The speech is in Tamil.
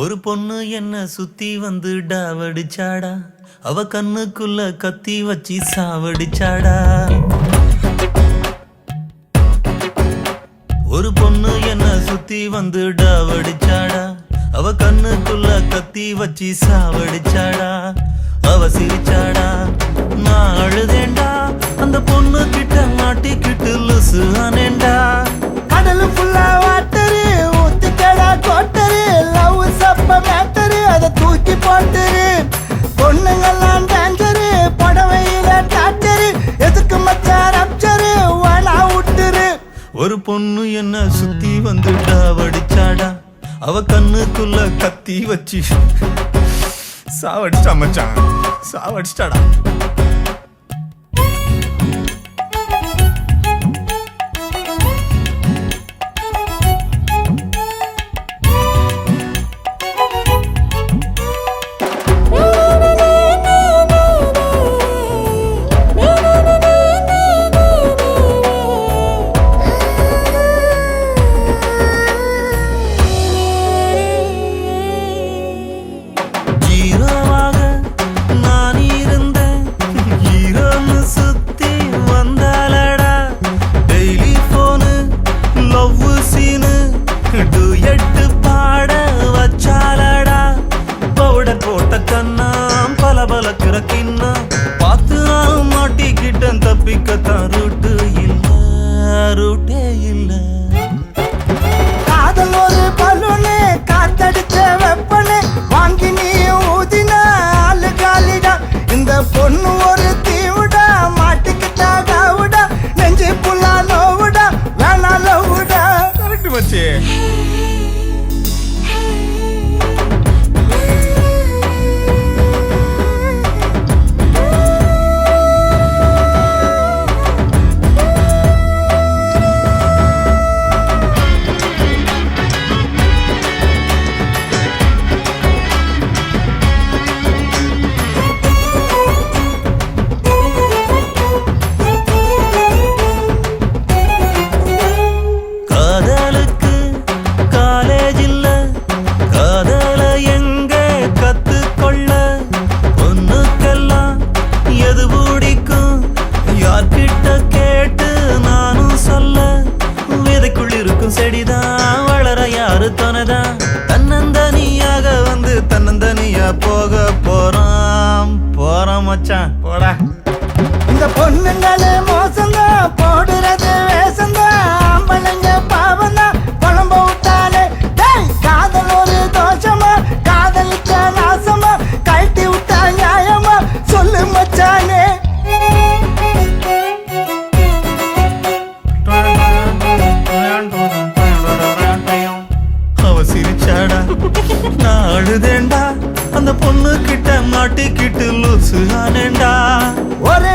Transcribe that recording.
ஒரு பொண்ணு என்ன சுத்தி வந்து டாவடிச்சாடா, அவ கண்ணுக்குள்ள கத்தி வச்சு சாவடிச்சாடா. ஒரு பொண்ணு என்ன சுத்தி வந்து டாவடிச்சாடா, அவ கண்ணுக்குள்ள கத்தி வச்சு சாவடிச்சாடா. அவ சிரிச்சாடா, நான் அழுதேண்டா, அந்த பொண்ணு கிட்ட மாட்டிக்கிட்டு லுசு ஆனேண்டா. கடல் ஃபுல்லா வாட்டரு ஊத்திக்கடா கோட்டரு, லவ் சப்ப மேட்டரு அதை தூக்கி போட்டுரு. பொண்ணுங்கெல்லாம் டேஞ்சரு, புடவையில டாக்டரு, எதுக்கு மச்சா ரப்சரு வேணா விட்டுரு. ஒரு பொண்ணு என்ன சுத்தி வந்து டாவடிச்சாடா, அவ கண்ணுக்குள்ள கத்தி வச்சு சாவடிச்சா மச்சான், சாவடிச்சாடா. தப்பிக்கத்தான் ரூட்டு இல்ல, ரூட்டே இல்ல. காதல் ஒரு பலூனு, காத்தடிச்ச வெப்பனு, வாங்கி நீ ஊதின ஆளு காலிடா. இந்த பொண்ணு ஒரு தீவுடா, மாட்டிக்கிட்டா காவுடா, நெஞ்சு புல்லா நோவுடா, வேணா லவ்வுடா. கரெக்ட் மச்சி. செடிதான் வளர யாரு துணைதான், தன்னந்தனியாக வந்து தன்னந்தனியா போக போறான் மச்சான் போடா. இந்த பொண்ணுங்களே மோசம்தான், போடுறது வேசம்தான், ஆம்பளைங்க பாவம்தான், குழம்ப விட்டாலே. காதல் ஒரு தோஷமா, காதலிச்ச நாசமா, கழட்டி விட்டா நியாயமா, சொல்லு மச்சானே. நான் அழுதேண்டா, அந்த பொண்ணு கிட்ட மாட்டிக்கிட்டு லூசு ஆனேண்டா. ஒரே